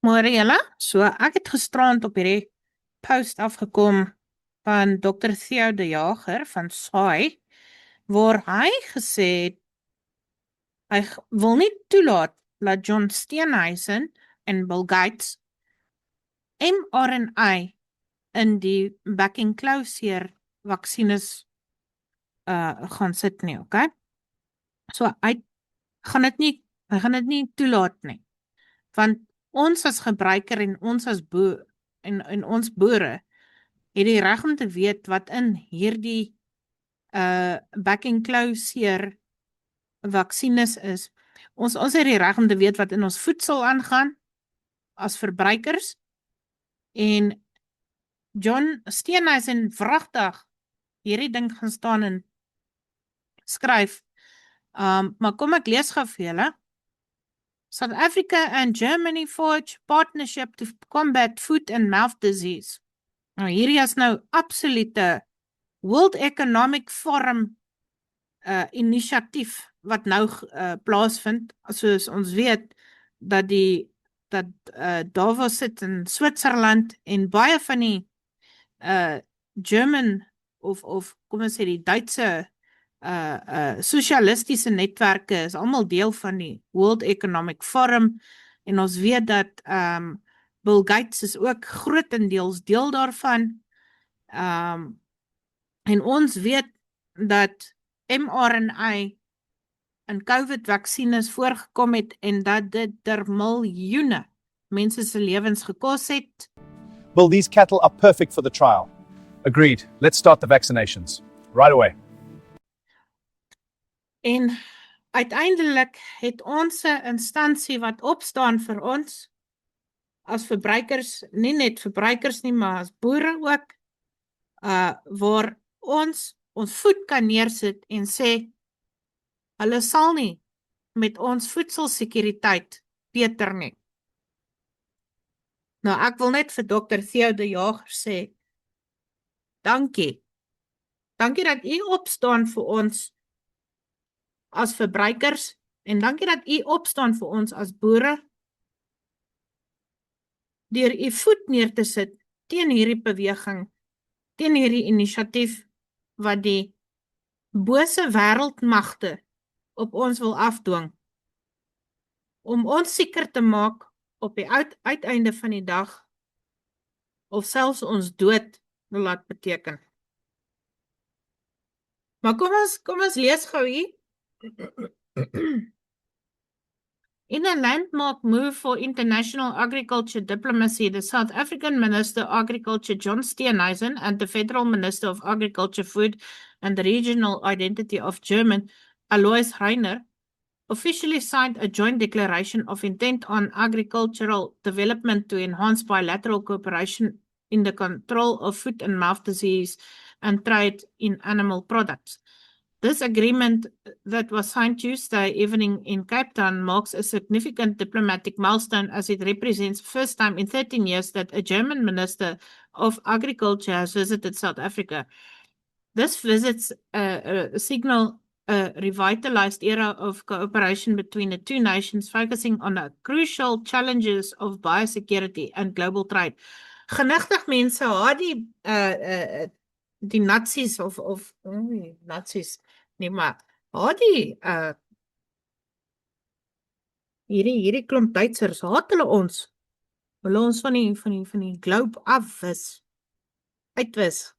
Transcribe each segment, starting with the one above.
Môre julle. So ek het gisterand op hierdie post afgekom van Dr. Theo de Jager van SAI, waar hy gesê het, hy wil nie toelaat dat John Steenhuisen en Bill Gates mRNA in die Back-and-Closure vaksines gaan sit nie, okay? So hy gaan dit nie toelaat nie. Want ons as gebruiker en ons as en ons boere het die reg om te weet wat in hierdie back-and-closure vaksines is. Ons het die reg om te weet wat in ons voedsel aangaan as verbruikers. En John Steenhuisen vragtig hierdie ding gaan staan en skryf. Maar kom ek lees gou vir julle. South Africa and Germany forge partnership to combat foot and mouth disease. Nou hierdie is nou absolute World Economic Forum inisiatief wat nou plaasvind, soos ons weet dat Davos sit in Switserland en baie van die German of kom ons sê die Duitse sosialistiese netwerke is almal deel van die World Economic Forum en ons weet dat Bill Gates is ook grootendeels deel daarvan en ons weet dat mRNA in COVID-vaksines voorgekom het en dat dit miljoene mense se lewens gekos het. Well, these cattle are perfect for the trial. Agreed. Let's start the vaccinations. Right away. En uiteindelik het ons 'n instansie wat opstaan vir ons as verbruikers, nie net verbruikers nie, maar as boere ook, waar ons voet kan neersit en sê, hulle sal nie met ons voedselsekuriteit beter nie. Nou, ek wil net vir Dr. Theo de Jager sê, dankie. Dankie dat u opstaan vir ons as verbruikers, en dankie dat u opstaan vir ons as boere, deur u voet neer te sit teen hierdie beweging, teen hierdie inisiatief, wat die bose wêreldmagte op ons wil afdwing, om ons seker te maak op die uiteinde van die dag, of selfs ons dood wil laat beteken. Maar kom ons lees gou hier. In a landmark move for international agriculture diplomacy, the South African Minister of Agriculture John Steenhuisen and the Federal Minister of Agriculture, Food and the Regional Identity of German, Alois Reiner, officially signed a joint declaration of intent on agricultural development to enhance bilateral cooperation in the control of foot and mouth disease and trade in animal products. This agreement that was signed Tuesday evening in Cape Town marks a significant diplomatic milestone as it represents the first time in 13 years that a German Minister of Agriculture has visited South Africa. This visits signal a revitalized era of cooperation between the two nations, focusing on the crucial challenges of biosecurity and global trade. Genigtig mense, haat die Nazis of Nazis, nee maar, haat die hierdie klomp Duitsers, haat hulle ons, wil ons van die globe afwis, uitwis.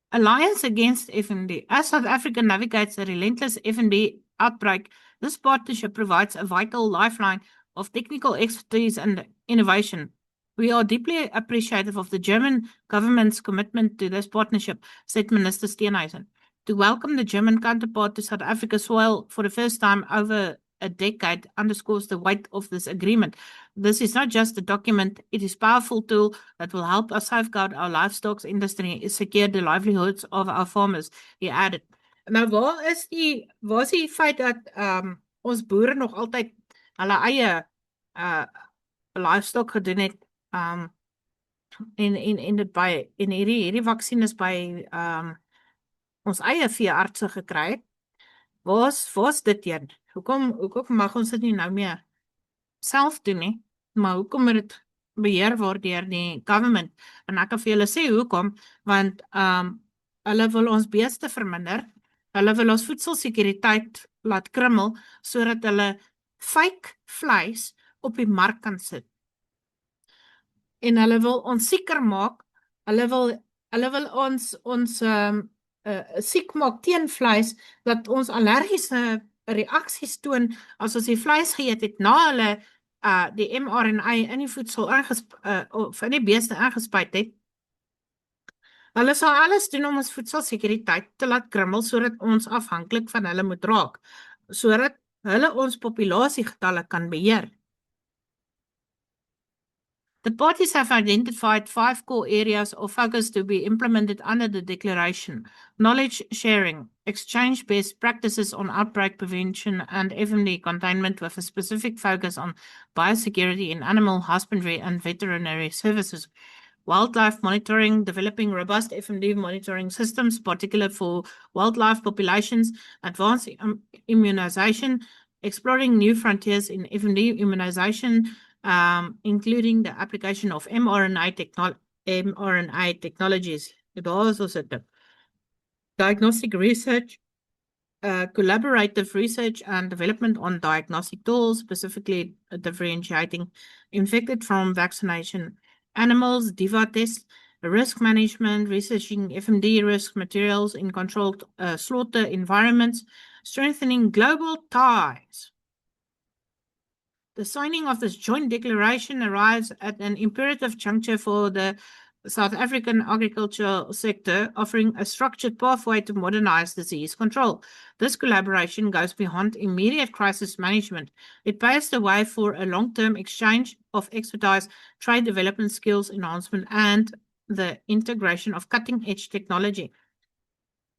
Alliance Against FNB. As South Africa navigates a relentless FNB outbreak, this partnership provides a vital lifeline of technical expertise and innovation. We are deeply appreciative of the German government's commitment to this partnership, said Minister Steenhuisen. To welcome the German counterpart to South Africa's soil for the first time over a decade underscores the weight of this agreement. This is not just a document, it is a powerful tool that will help us safeguard our livestock industry and secure the livelihoods of our farmers, he added. Nou, waar is die feit dat ons boere nog altyd hulle eie livestock gedoen het, en dit by, en hierdie vaksines by ons eie veeartse gekry het, Waar's dit teen? Hoekom mag ons dit nie nou meer self doen nie? Maar hoekom moet dit beheer word deur die government? En ek kan vir julle sê hoekom, want hulle wil ons beeste verminder. Hulle wil ons voedselsekuriteit laat krummel sodat hulle fake vleis op die mark kan sit. En hulle wil ons sieker maak. Hulle wil ons siek maak teen vleis, dat ons allergiese reaksies toon as ons die vleis geëet het na hulle die mRNA in die voedsel of in die beeste ingespuit het. Hulle sal alles doen om ons voedselsekuriteit te laat krummel sodat ons afhanklik van hulle moet raak, sodat hulle ons populasiegetalle kan beheer. The parties have identified 5 core areas of focus to be implemented under the declaration: knowledge sharing, exchange best practices on outbreak prevention and FMD containment with a specific focus on biosecurity in animal husbandry and veterinary services, wildlife monitoring, developing robust FMD monitoring systems, particularly for wildlife populations, advanced immunization, exploring new frontiers in FMD immunization, including the application of mRNA technologies. Daar is ons dit. Diagnostic research, collaborative research and development on diagnostic tools, specifically differentiating infected from vaccination animals, DIVA tests, risk management, researching FMD risk materials in controlled slaughter environments, strengthening global ties. The signing of this joint declaration arrives at an imperative juncture for the South African agricultural sector, offering a structured pathway to modernize disease control. This collaboration goes beyond immediate crisis management. It paves the way for a long-term exchange of expertise, trade development, skills enhancement, and the integration of cutting-edge technology.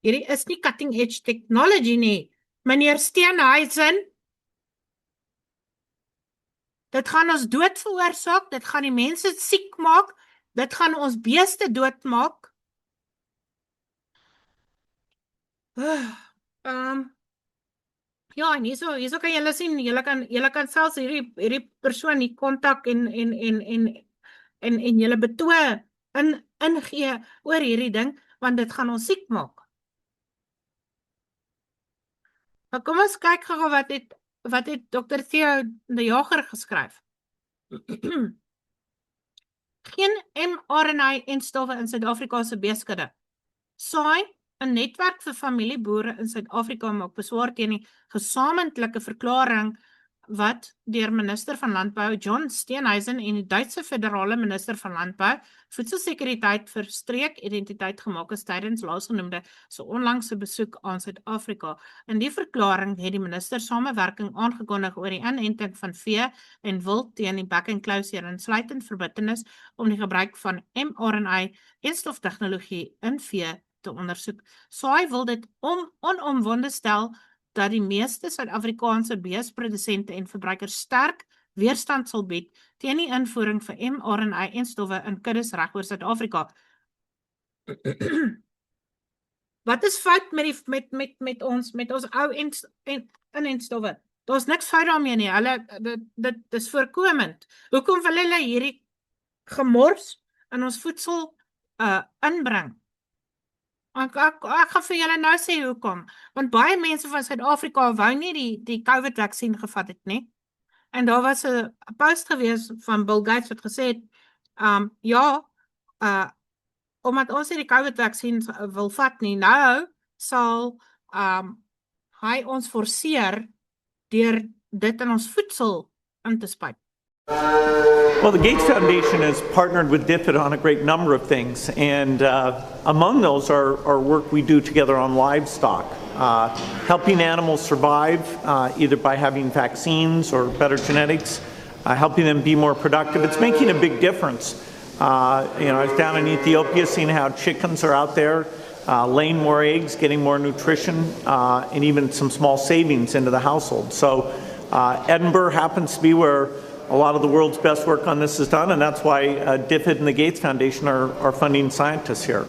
Hierdie is nie cutting-edge technology nie, meneer Steenhuisen. Dit gaan ons dood veroorsaak, dit gaan die mense siek maak, dit gaan ons beeste doodmaak. Ja, en hierso kan julle sien, julle kan selfs hierdie persoon die kontak en julle betoe ingee oor hierdie ding, want dit gaan ons siek maak. Maar kom ons kyk gou wat het Dr. Theo de Jager geskryf. Geen mRNA-enstowwe in Suid-Afrika se beeskudde. Saai, 'n netwerk vir familieboere in Suid-Afrika maak beswaar teen die gesamentlike verklaring wat deur minister van Landbou John Steenhuisen en die Duitse federale minister van Landbou, voedselsekuriteit vir streekidentiteit gemaak is tydens laasgenoemde se onlangse besoek aan Suid-Afrika. In die verklaring het die minister samewerking aangekondig oor die inenting van vee en wild teen die bek en klou seer, insluitend verbintenis om die gebruik van mRNA-enstoftegnologie in vee te ondersoek. Saai wil dit onomwonde stel dat die meeste Suid-Afrikaanse beesprodusente en verbruikers sterk weerstand sal bied teen die invoering van mRNA-enstowwe in kuddes reg oor Suid-Afrika. Wat is fout met ons ou inenstowwe? Daar's niks fout daarmee nie. Dit is voorkomend. Hoekom wil hulle hierdie gemors in ons voedsel inbring? Ek gaan vir julle nou sê hoekom, want baie mense van Suid-Afrika wou nie die COVID-vaksin gevat het nie, en daar was 'n post gewees van Bill Gates wat gesê het, omdat ons nie die COVID-vaksin wil vat nie, nou sal hy ons forceer deur dit in ons voedsel in te spuit. Well, the Gates Foundation has partnered with DFID on a great number of things, and among those are work we do together on livestock, helping animals survive either by having vaccines or better genetics, helping them be more productive. It's making a big difference. I was down in Ethiopia seeing how chickens are out there laying more eggs, getting more nutrition, and even some small savings into the household. So Edinburgh happens to be where a lot of the world's best work on this is done, and that's why DFID and the Gates Foundation are funding scientists here.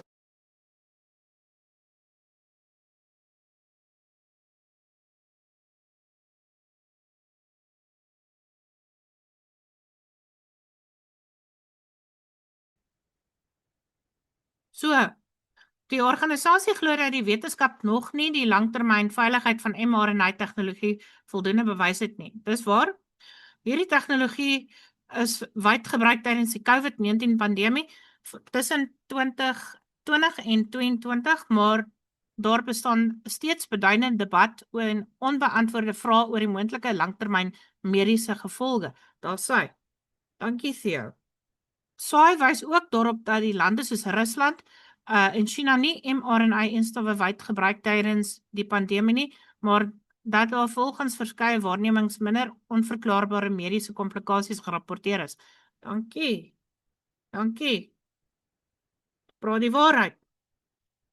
So, die organisasie glo dat die wetenskap nog nie die langtermyn veiligheid van mRNA-tegnologie voldoende bewys het nie. Dis waar. Hierdie tegnologie is wyd gebruik tydens die COVID-19 pandemie tussen 2020 en 2022, maar daar bestaan steeds beduidende debat oor onbeantwoorde vrae oor die moontlike langtermyn mediese gevolge. Daar sê. Dankie Theo. SAI wys ook daarop dat die lande soos Rusland en China nie mRNA-enstowwe wyd gebruik tydens die pandemie nie, maar dat daar volgens verskeie waarnemings minder onverklaarbare mediese komplikasies gerapporteer is. Dankie. Dankie. Praat die waarheid.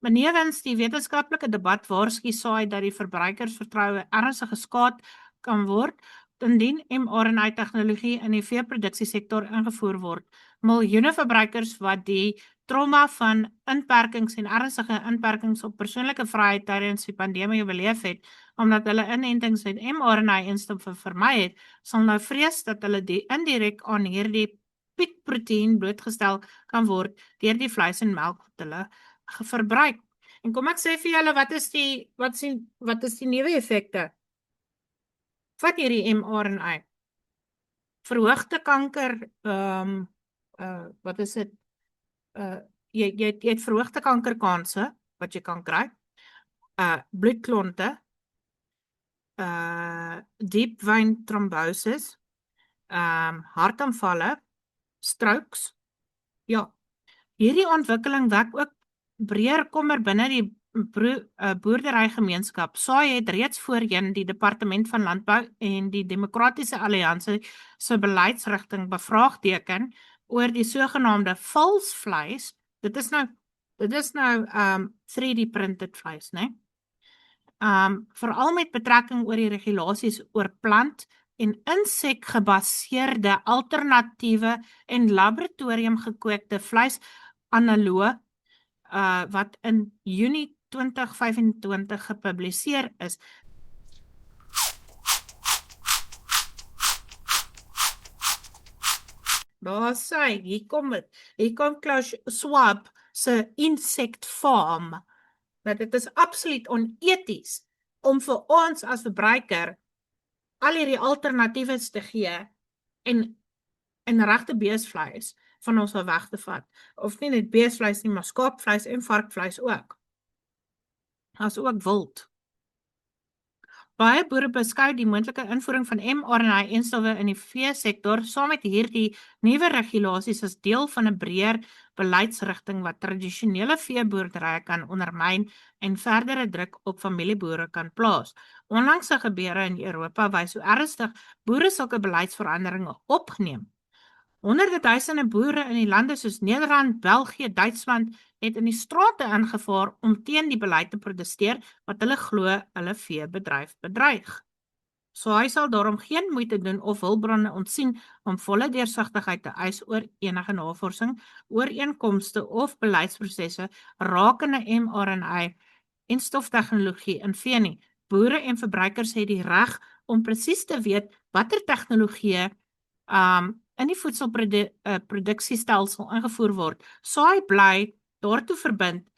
Benewens die wetenskaplike debat waarsku SAI dat die verbruikersvertroue ernstig geskaad kan word indien mRNA-tegnologie in die veeproduksiesektor ingevoer word. Miljoene verbruikers wat die trauma van inperkings en ernstige inperkings op persoonlike vryheid tydens die pandemie beleef het, omdat hulle inentings met mRNA-enstowwe vermy het, sal nou vrees dat hulle indirek aan hierdie piekproteïen blootgestel kan word deur die vleis en melk wat hulle verbruik. En kom ek sê vir julle, wat is die neeweffekte van hierdie mRNA? Verhoogde kanker, wat is dit? Jy het verhoogde kankerkanse wat jy kan kry, bloedklonte, diep vein tromboses, hartaanvalle, strokes. Ja, hierdie ontwikkeling wek ook breër kommer binne die boerderygemeenskap. SAI het reeds voorheen die Departement van Landbou en die Demokratiese Alliansie se beleidsrigting bevraagteken oor die sogenaamde vals vleis. Dit is nou 3D printed vleis, né? Veral met betrekking oor die regulasies oor plant en insekgebaseerde alternatiewe en laboratorium gekweekte vleis analoog wat in Junie 2025 gepubliseer is. Daar sê, hier kom Klaus Schwab se insect farm, dat dit is absoluut oneties om vir ons as verbruiker al hierdie alternatiewe te gee en regte beesvleis van ons weg te vat. Of nie net beesvleis nie, maar skaapvleis en varkvleis ook. As ook wild. Baie boere beskou die moontlike invoering van mRNA-enstowwe in die veesektor saam met hierdie nuwe regulasies as deel van 'n breër beleidsrigting wat tradisionele veeboerderye kan ondermyn en verdere druk op familieboere kan plaas. Onlangse gebeure in Europa wys hoe ernstig boere sulke beleidsveranderinge opneem. Honderde duisende boere in die lande soos Nederland, België, Duitsland het in die strate ingevaar om teen die beleid te protesteer wat hulle glo hulle veebedryf bedreig. SAI sal daarom geen moeite doen of hulpbronne ontsien om volle deursigtigheid te eis oor enige navorsing, ooreenkomste of beleidsprosesse rakende mRNA-enstoftegnologie in vee nie. Boere en verbruikers het die reg om presies te weet watter tegnologie in die voedselproduksiestelsel ingevoer word. SAI bly daartoe verbind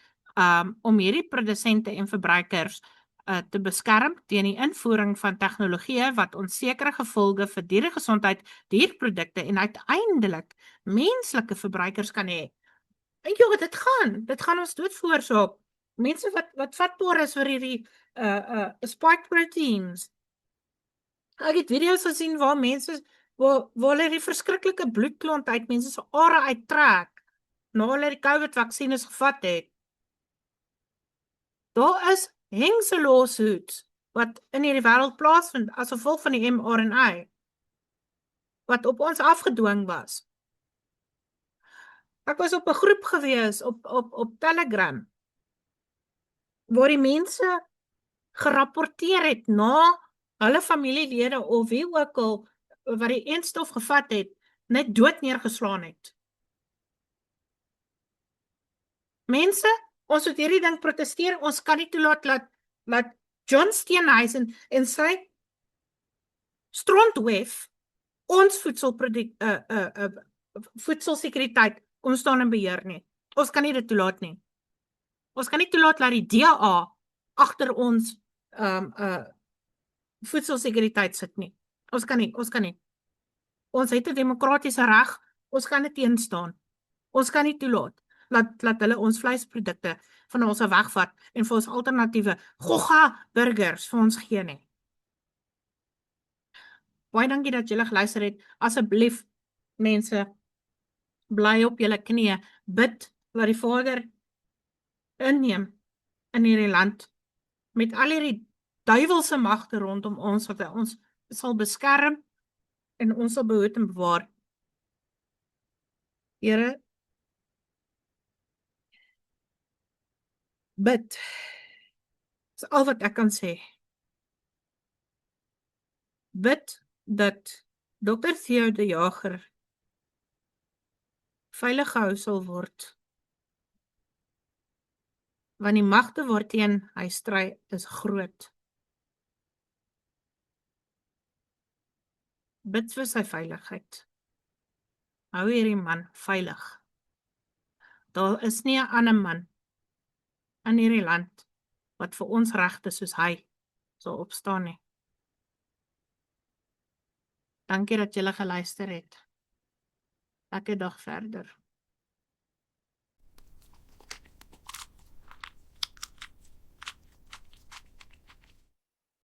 om hierdie produsente en verbruikers te beskerm teen die invoering van tegnologie wat onsekere gevolge vir dieregesondheid, dierprodukte en uiteindelik menslike verbruikers kan hê. En ja, dit gaan ons dood veroorsaak. Mense wat vatbaar is vir hierdie spike proteins. Ek het video's gesien waar mense waar hulle die verskriklike bloedklont uit mense se are uittrek, na hulle die COVID-vaksines gevat het. Daar is hengse lawsuits wat in hierdie wêreld plaasvind as gevolg van die mRNA, wat op ons afgedwing was. Ek was op 'n groep gewees, op Telegram, waar die mense gerapporteer het na hulle familielede of wie ook al wat die enstof gevat het, net dood neergeslaan het. Mense, ons moet hierdie ding protesteer, ons kan nie toelaat laat John Steenhuisen en sy strontwef ons voedselsekuriteit kom staan en beheer nie. Ons kan nie dit toelaat nie. Ons kan nie toelaat dat die DA agter ons voedselsekuriteit sit nie. Ons kan nie. Ons het 'n demokratiese reg, ons kan dit teenstaan. Ons kan nie toelaat laat hulle ons vleisprodukte van ons wegvat en vir ons alternatiewe gogga burgers vir ons gee nie. Baie dankie dat julle geluister het. Asseblief, mense, bly op julle knieë, bid dat die Vader inneem in hierdie land met al hierdie duiwelse magte rondom ons, wat hy ons sal beskerm en ons sal behoed en bewaar. Here, bid. Dis al wat ek kan sê. Bid dat Dr. Theo de Jager veilig gehou sal word. Want die magte waarteen hy stry is groot. Bid vir sy veiligheid. Hou hierdie man veilig. Daar is nie 'n ander man in hierdie land wat vir ons regte soos hy sal opstaan nie. Dankie dat julle geluister het. Lekker dag verder.